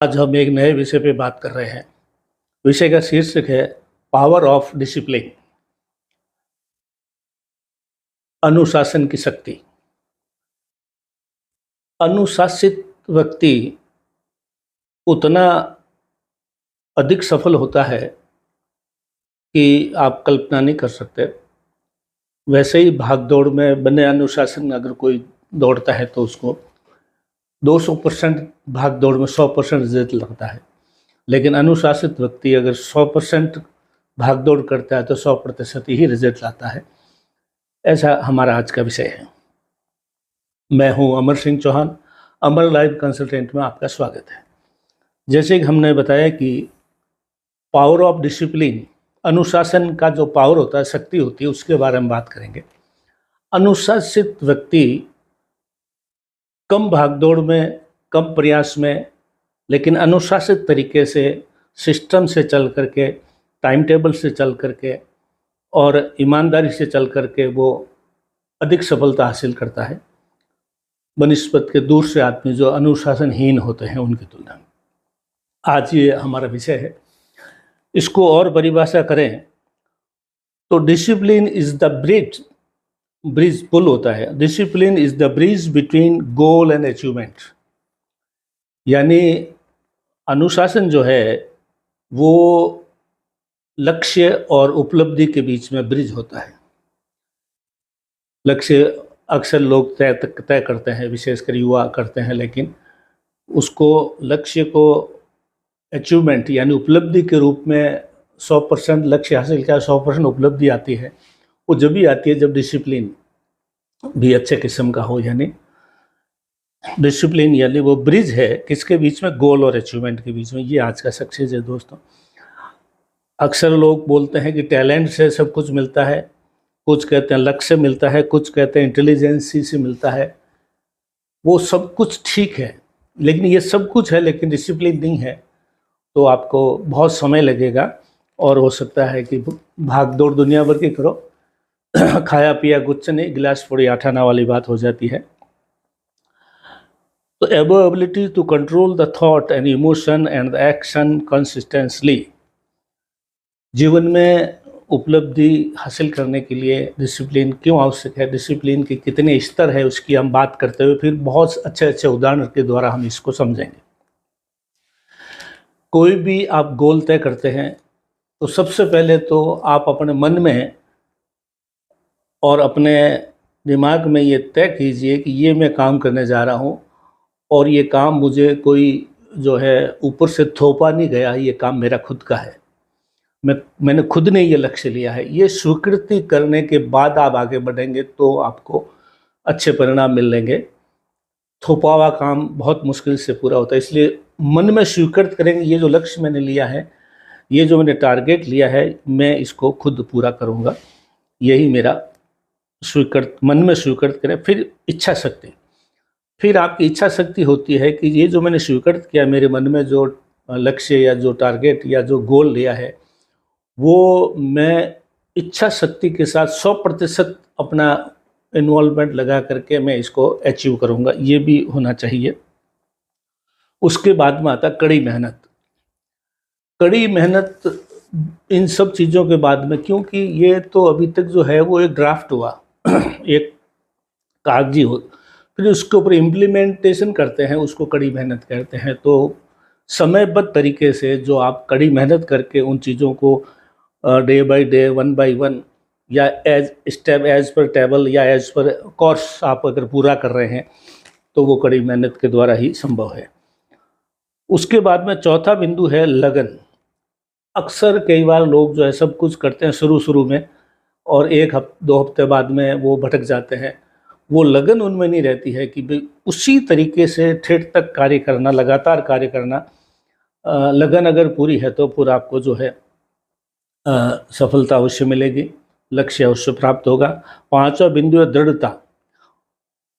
आज हम एक नए विषय पे बात कर रहे हैं। विषय का शीर्षक है पावर ऑफ डिसिप्लिन, अनुशासन की शक्ति। अनुशासित व्यक्ति उतना अधिक सफल होता है कि आप कल्पना नहीं कर सकते। वैसे ही भाग दौड़ में बिना अनुशासन में अगर कोई दौड़ता है तो उसको 200% भाग दौड़ में 100% रिजल्ट लगता है, लेकिन अनुशासित व्यक्ति अगर 100% भाग दौड़ करता है तो 100% ही रिजल्ट लाता है। ऐसा हमारा आज का विषय है। मैं हूं अमर सिंह चौहान, अमर लाइफ कंसल्टेंट में आपका स्वागत है। जैसे कि हमने बताया कि पावर ऑफ डिसिप्लिन, अनुशासन का जो पावर होता है, शक्ति होती है, उसके बारे में बात करेंगे। अनुशासित व्यक्ति कम भागदौड़ में, कम प्रयास में, लेकिन अनुशासित तरीके से, सिस्टम से चल करके, टाइम टेबल से चल करके और ईमानदारी से चल करके वो अधिक सफलता हासिल करता है बनिस्बत के दूसरे आदमी जो अनुशासनहीन होते हैं उनकी तुलना में। आज ये हमारा विषय है। इसको और परिभाषा करें तो डिसिप्लिन इज द ब्रिज पुल होता है। Discipline is the bridge between goal and achievement. यानी अनुशासन जो है वो लक्ष्य और उपलब्धि के बीच में ब्रिज होता है। लक्ष्य अक्सर लोग तय करते हैं, विशेषकर युवा करते हैं, लेकिन उसको लक्ष्य को अचीवमेंट यानी उपलब्धि के रूप में 100% लक्ष्य हासिल किया, 100% उपलब्धि आती है। वो जब भी आती है जब डिसिप्लिन भी अच्छे किस्म का हो। यानी डिसिप्लिन यानी वो ब्रिज है किसके बीच में? गोल और अचीवमेंट के बीच में। ये आज का सक्सेस है दोस्तों। अक्सर लोग बोलते हैं कि टैलेंट से सब कुछ मिलता है, कुछ कहते हैं लक से मिलता है, कुछ कहते हैं इंटेलिजेंसी से मिलता है। वो सब कुछ ठीक है, लेकिन ये सब कुछ है लेकिन डिसिप्लिन नहीं है तो आपको बहुत समय लगेगा और हो सकता है कि भाग दौड़ दुनिया भर की करो, खाया पिया कुछ नहीं, गिलास फोड़ी आठाना वाली बात हो जाती है। तो ability to control the thought and emotion and the action consistently. जीवन में उपलब्धि हासिल करने के लिए डिसिप्लिन क्यों आवश्यक है, डिसिप्लिन के कितने स्तर है, उसकी हम बात करते हुए फिर बहुत अच्छे अच्छे उदाहरण के द्वारा हम इसको समझेंगे। कोई भी आप गोल तय करते हैं तो सबसे पहले तो आप अपने मन में और अपने दिमाग में ये तय कीजिए कि ये मैं काम करने जा रहा हूँ और ये काम मुझे कोई जो है ऊपर से थोपा नहीं गया, ये काम मेरा खुद का है, मैंने खुद ने ये लक्ष्य लिया है। ये स्वीकृति करने के बाद आप आगे बढ़ेंगे तो आपको अच्छे परिणाम मिलेंगे। थोपा हुआ काम बहुत मुश्किल से पूरा होता है, इसलिए मन में स्वीकृत करेंगे ये जो लक्ष्य मैंने लिया है, ये जो मैंने टारगेट लिया है, मैं इसको खुद पूरा करूँगा, यही मेरा स्वीकृत, मन में स्वीकृत करें। फिर इच्छा शक्ति, फिर आपकी इच्छा शक्ति होती है कि ये जो मैंने स्वीकृत किया, मेरे मन में जो लक्ष्य या जो टारगेट या जो गोल लिया है, वो मैं इच्छा शक्ति के साथ 100% अपना इन्वॉल्वमेंट लगा करके मैं इसको अचीव करूँगा, ये भी होना चाहिए। उसके बाद में आता कड़ी मेहनत। कड़ी मेहनत इन सब चीज़ों के बाद में, क्योंकि ये तो अभी तक जो है वो एक ड्राफ्ट हुआ एक कागजी हो, फिर उसके ऊपर इम्प्लीमेंटेशन करते हैं, उसको कड़ी मेहनत कहते हैं। तो समयबद्ध तरीके से जो आप कड़ी मेहनत करके उन चीज़ों को day by day, one by one, या एज पर टेबल या एज पर कोर्स आप अगर पूरा कर रहे हैं तो वो कड़ी मेहनत के द्वारा ही संभव है। उसके बाद में चौथा बिंदु है लगन। अक्सर कई बार लोग जो है सब कुछ करते हैं शुरू में और एक दो हफ्ते बाद में वो भटक जाते हैं। वो लगन उनमें नहीं रहती है कि भाई उसी तरीके से ठेठ तक कार्य करना, लगातार कार्य करना। लगन अगर पूरी है तो पूरा आपको जो है सफलता अवश्य मिलेगी, लक्ष्य अवश्य प्राप्त होगा। पांचवा बिंदु है दृढ़ता,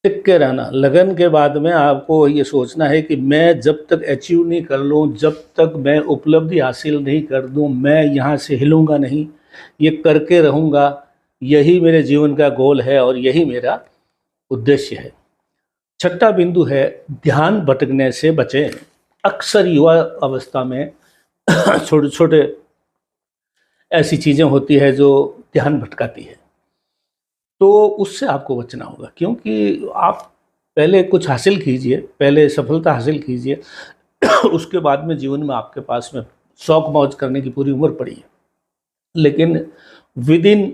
टिक के रहना। लगन के बाद में आपको ये सोचना है कि मैं जब तक अचीव नहीं कर लूँ, जब तक मैं उपलब्धि हासिल नहीं कर दूँ, मैं यहाँ से हिलूँगा नहीं, ये करके रहूँगा, यही मेरे जीवन का गोल है और यही मेरा उद्देश्य है। छठा बिंदु है ध्यान भटकने से बचें। अक्सर युवा अवस्था में छोटे छोटे ऐसी चीज़ें होती है जो ध्यान भटकाती है, तो उससे आपको बचना होगा, क्योंकि आप पहले कुछ हासिल कीजिए, पहले सफलता हासिल कीजिए, उसके बाद में जीवन में आपके पास में शौक मौज करने की पूरी उम्र पड़ी है। लेकिन विद इन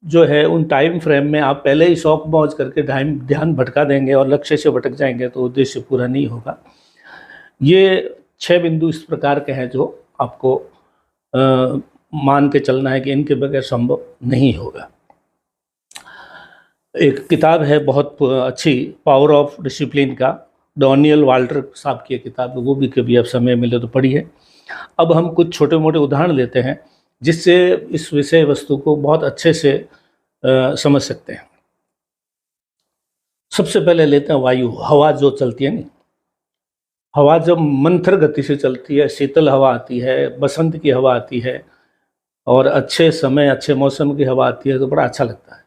जो है उन टाइम फ्रेम में आप पहले ही शौक मौज करके ध्यान भटका देंगे और लक्ष्य से भटक जाएंगे तो उद्देश्य पूरा नहीं होगा। ये 6 बिंदु इस प्रकार के हैं जो आपको मान के चलना है कि इनके बगैर संभव नहीं होगा। एक किताब है बहुत अच्छी, पावर ऑफ डिसिप्लिन का, डैनियल वाल्टर साहब की किताब है, वो भी कभी आप समय मिले तो पढ़िए। अब हम कुछ छोटे मोटे उदाहरण लेते हैं जिससे इस विषय वस्तु को बहुत अच्छे से समझ सकते हैं। सबसे पहले लेते हैं वायु, हवा जो चलती है ना, हवा जब मंथर गति से चलती है, शीतल हवा आती है, बसंत की हवा आती है और अच्छे समय अच्छे मौसम की हवा आती है तो बड़ा अच्छा लगता है।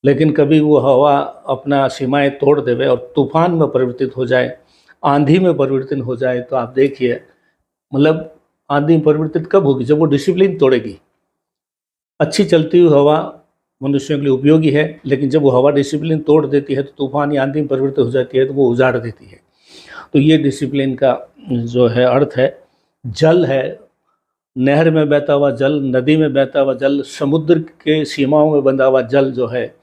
लेकिन कभी वो हवा अपना सीमाएं तोड़ देवे और तूफान में परिवर्तित हो जाए, आंधी में परिवर्तित हो जाए, तो आप देखिए, मतलब आंधी परिवर्तित कब होगी? जब वो डिसिप्लिन तोड़ेगी। अच्छी चलती हुई हवा मनुष्यों के लिए उपयोगी है, लेकिन जब वो हवा डिसिप्लिन तोड़ देती है तो तूफान या आंधी में परिवर्तित हो जाती है तो वो उजाड़ देती है। तो ये डिसिप्लिन का जो है अर्थ है। जल है, नहर में बहता हुआ जल, नदी में बहता हुआ जल, समुद्र के सीमाओं में बंधा हुआ जल जो है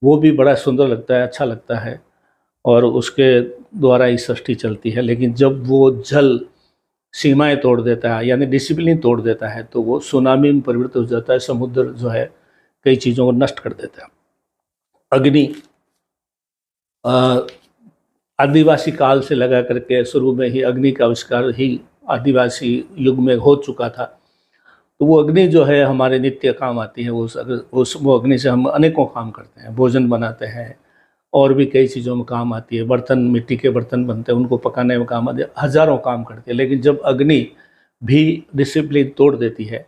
वो भी बड़ा सुंदर लगता है, अच्छा लगता है और उसके द्वारा ही सृष्टि चलती है। लेकिन जब वो जल सीमाएं तोड़ देता है यानी डिसिप्लिन तोड़ देता है तो वो सुनामी में परिवर्तित हो जाता है। समुद्र जो है कई चीज़ों को नष्ट कर देता है। अग्नि आदिवासी काल से लगा करके शुरू में ही अग्नि का आविष्कार ही आदिवासी युग में हो चुका था। तो वो अग्नि जो है हमारे नित्य काम आती है। वो अग्नि से हम अनेकों काम करते हैं, भोजन बनाते हैं और भी कई चीज़ों में काम आती है। बर्तन, मिट्टी के बर्तन बनते हैं, उनको पकाने में काम आती है, हज़ारों काम करती है। लेकिन जब अग्नि भी डिसिप्लिन तोड़ देती है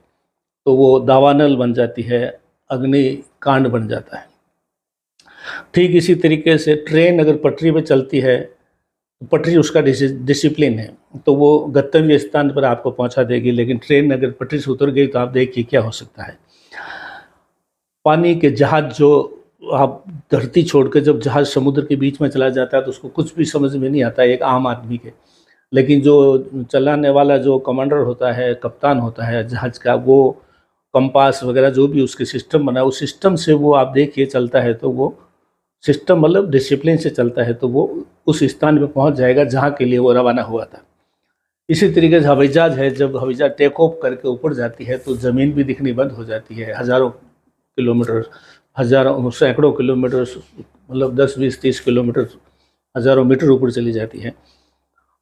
तो वो दावानल बन जाती है, अग्नि कांड बन जाता है। ठीक इसी तरीके से ट्रेन अगर पटरी पे चलती है, पटरी उसका डिसिप्लिन है तो वो गंतव्य स्थान पर आपको पहुंचा देगी। लेकिन ट्रेन अगर पटरी से उतर गई तो आप देखिए क्या हो सकता है। पानी के जहाज, जो आप धरती छोड़ के जब जहाज समुद्र के बीच में चला जाता है तो उसको कुछ भी समझ में नहीं आता है एक आम आदमी के। लेकिन जो चलाने वाला जो कमांडर होता है, कप्तान होता है जहाज का, वो कंपास वगैरह जो भी उसके सिस्टम बना है उस सिस्टम से वो आप देखिए चलता है तो वो सिस्टम मतलब डिसिप्लिन से चलता है तो वो उस स्थान पे पहुंच जाएगा जहाँ के लिए वो रवाना हुआ था। इसी तरीके से हवाई जहाज है, जब हवाई जहाज टेक ऑफ करके ऊपर जाती है तो ज़मीन भी दिखनी बंद हो जाती है। हज़ारों किलोमीटर, हज़ारों सैकड़ों किलोमीटर, मतलब 10, 20, 30 किलोमीटर, हज़ारों मीटर ऊपर चली जाती है।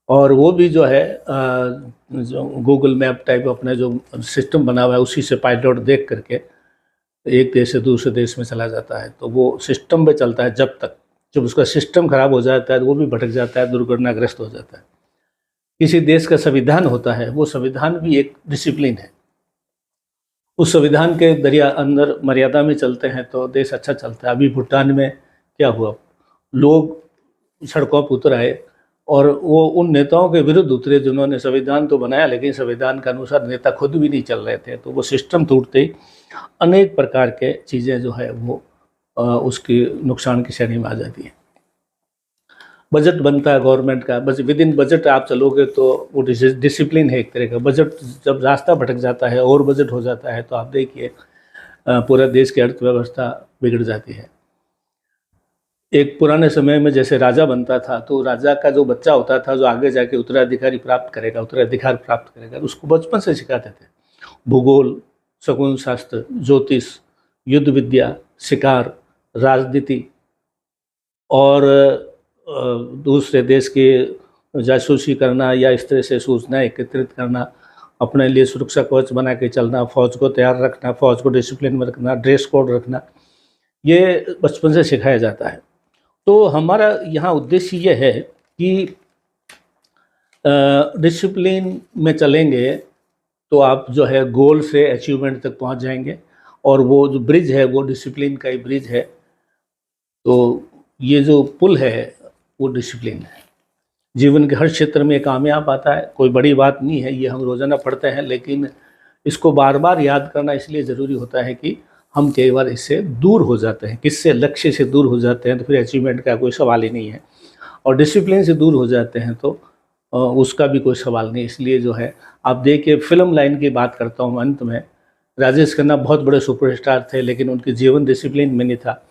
और वो भी जो है जो गूगल मैप टाइप अपना जो सिस्टम बना हुआ है उसी से पायलट देख करके एक देश से दूसरे देश में चला जाता है। तो वो सिस्टम पे चलता है जब तक, जब उसका सिस्टम खराब हो जाता है तो वो भी भटक जाता है, दुर्घटनाग्रस्त हो जाता है। किसी देश का संविधान होता है, वो संविधान भी एक डिसिप्लिन है। उस संविधान के दरिया अंदर मर्यादा में चलते हैं तो देश अच्छा चलता है। अभी भूटान में क्या हुआ, लोग सड़कों पर उतर आए और वो उन नेताओं के विरुद्ध उतरे जिन्होंने संविधान तो बनाया लेकिन संविधान के अनुसार नेता खुद भी नहीं चल रहे थे। तो वो सिस्टम टूटते ही अनेक प्रकार के चीज़ें जो है वो उसकी नुकसान की श्रेणी में आ जाती है। बजट बनता है गवर्नमेंट का, बस विद इन बजट आप चलोगे तो वो डिसिप्लिन है एक तरह का। बजट जब रास्ता भटक जाता है और बजट हो जाता है तो आप देखिए पूरा देश की अर्थव्यवस्था बिगड़ जाती है। एक पुराने समय में जैसे राजा बनता था तो राजा का जो बच्चा होता था जो आगे जाके उत्तराधिकार प्राप्त करेगा, उसको बचपन से सिखाते थे। भूगोल, शकुन शास्त्र, ज्योतिष, युद्ध विद्या, शिकार, राजनीति और दूसरे देश की जासूसी करना या इस तरह से सूचनाएं एकत्रित करना, अपने लिए सुरक्षा कवच बना के चलना, फौज को तैयार रखना, फौज को डिसिप्लिन में रखना, ड्रेस कोड रखना, ये बचपन से सिखाया जाता है। तो हमारा यहाँ उद्देश्य ये है कि डिसिप्लिन में चलेंगे तो आप जो है गोल से अचीवमेंट तक पहुँच जाएंगे। और वो जो ब्रिज है वो डिसिप्लिन का ही ब्रिज है। तो ये जो पुल है वो डिसिप्लिन है। जीवन के हर क्षेत्र में कामयाब आता है। कोई बड़ी बात नहीं है, ये हम रोज़ाना पढ़ते हैं, लेकिन इसको बार बार याद करना इसलिए ज़रूरी होता है कि हम कई बार इससे दूर हो जाते हैं। किससे? लक्ष्य से दूर हो जाते हैं तो फिर अचीवमेंट का कोई सवाल ही नहीं है, और डिसिप्लिन से दूर हो जाते हैं तो उसका भी कोई सवाल नहीं। इसलिए जो है, आप देखिए, फिल्म लाइन की बात करता हूँ अंत में, राजेश खन्ना बहुत बड़े सुपरस्टार थे, लेकिन उनके जीवन डिसिप्लिन में नहीं था।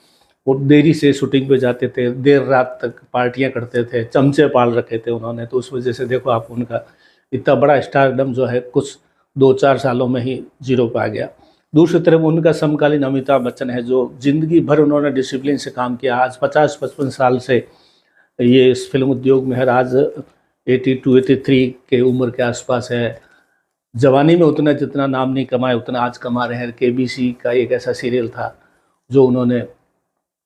वो देरी से शूटिंग पे जाते थे, देर रात तक पार्टियां करते थे, चमचे पाल रखे थे उन्होंने, तो उस वजह से देखो आप, उनका इतना बड़ा स्टारडम जो है कुछ 2-4 सालों में ही जीरो पे आ गया। दूसरी तरफ उनका समकालीन अमिताभ बच्चन है, जो ज़िंदगी भर उन्होंने डिसिप्लिन से काम किया। आज 50-55 साल से ये इस फिल्म उद्योग में है, आज 82-83 के उम्र के आसपास है। जवानी में उतना जितना नाम नहीं कमाए उतना आज कमा रहे हैं। केबीसी का एक ऐसा सीरियल था जो उन्होंने,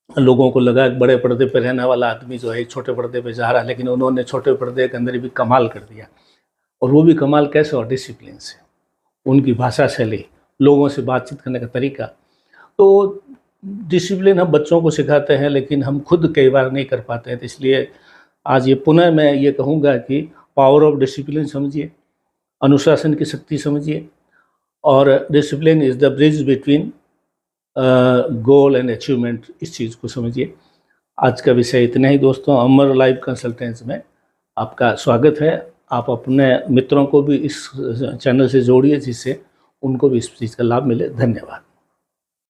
लोगों को लगा बड़े पर्दे पे रहने वाला आदमी जो है छोटे पर्दे पे जा रहा है, लेकिन उन्होंने छोटे पर्दे के अंदर भी कमाल कर दिया। और वो भी कमाल कैसे? और डिसिप्लिन से। उनकी भाषा शैली, लोगों से बातचीत करने का तरीका, तो डिसिप्लिन हम बच्चों को सिखाते हैं, लेकिन हम खुद कई बार नहीं कर पाते हैं। तो इसलिए आज ये पुनः मैं ये कहूँगा कि पावर ऑफ डिसिप्लिन समझिए, अनुशासन की शक्ति समझिए, और discipline is the bridge between goal and achievement, इस चीज़ को समझिए। आज का विषय इतना ही दोस्तों। अमर लाइफ कंसल्टेंट्स में आपका स्वागत है। आप अपने मित्रों को भी इस चैनल से जोड़िए, जिससे उनको भी इस चीज़ का लाभ मिले। धन्यवाद।